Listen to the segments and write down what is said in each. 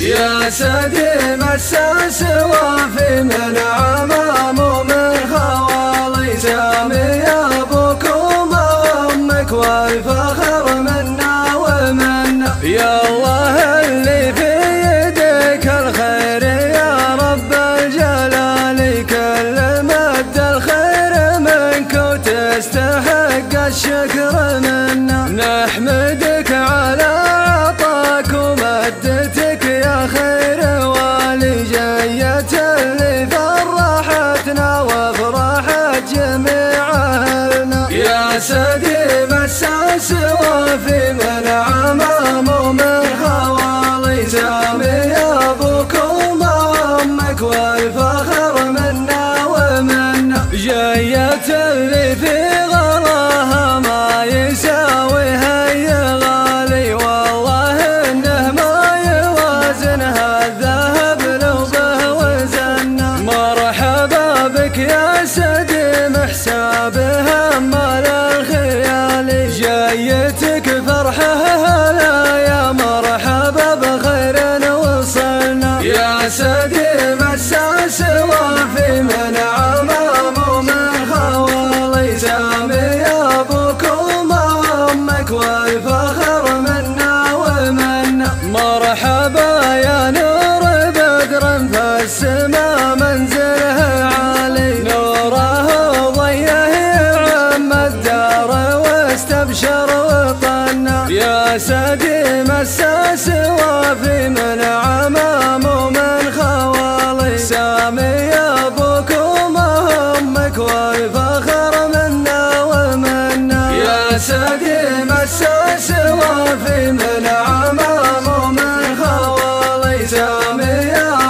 يا سديم الساس وافي من عمام ومن خوالي، سامي ابوك وامك والفخر منا ومنا. يا الله اللي في يدك الخير يا رب الجلال، كل مد الخير منك وتستحق الشكر منا. نحمدك على عطاك ومدتك يا خير والي، جيت اللي فرحتنا وفرحت جميع اهلنا. يا سديم الساس وافي من عمام ومن خوالي، سامي ابوك وامك والفخر منا ومنا. جيت اللي في غلاها ما يساويها يا غالي، والله انه ما يوازنها الذهب لو به وزنا. مرحبا بك يا سديم حسابها مال الخيالي، جيتك فرحه هلا يا مرحبا بخير وصلنا. يا سديم الساس وافي من عمام ومن خوالي، سامي ابوك وامك والفخر منا ومنا. مرحبا يا نور بدر في السما منزله عالي، نوره ضيه يعم الدار واستبشر وطنا. يا سديم الساس وافي من عمام ومن خوالي، سامي ابوك وامك والفخر منا ومنا. يا سديم الساس وافي من عمام ومن خوالي، سامي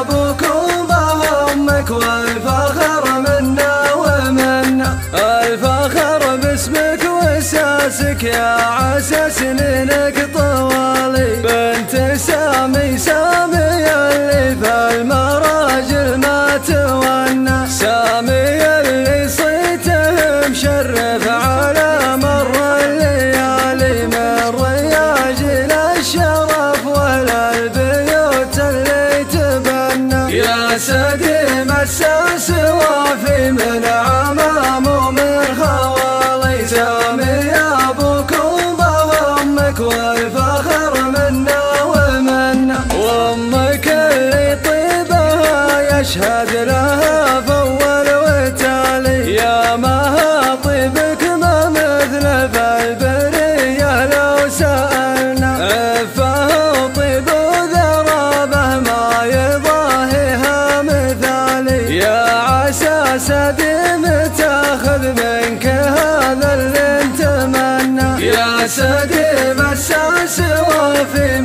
ابوك وامك والفخر منا ومنا. الفخر باسمك واساسك يا عسى سنينك طوالي، بنت سامي سامي اللي في المراجل ما تونى. سامي اللي صيته مشرف على مر الليالي، من رياجل الشرف ولا البيوت اللي تبنى. يا سديم الساس وافي من عمام ومن خوالي، سامي ابوك وامك والفخر منا ومنا. وامك اللي طيبها يشهد لها فول وتالي، يا ما طيبك ما مثل في البريه لو سالنا. عفه وطيب وذرابه ما يضاهيها مثالي، يا عسى سديم تاخذ منك هذا اللي نتمنى. يا سديم الساس وافي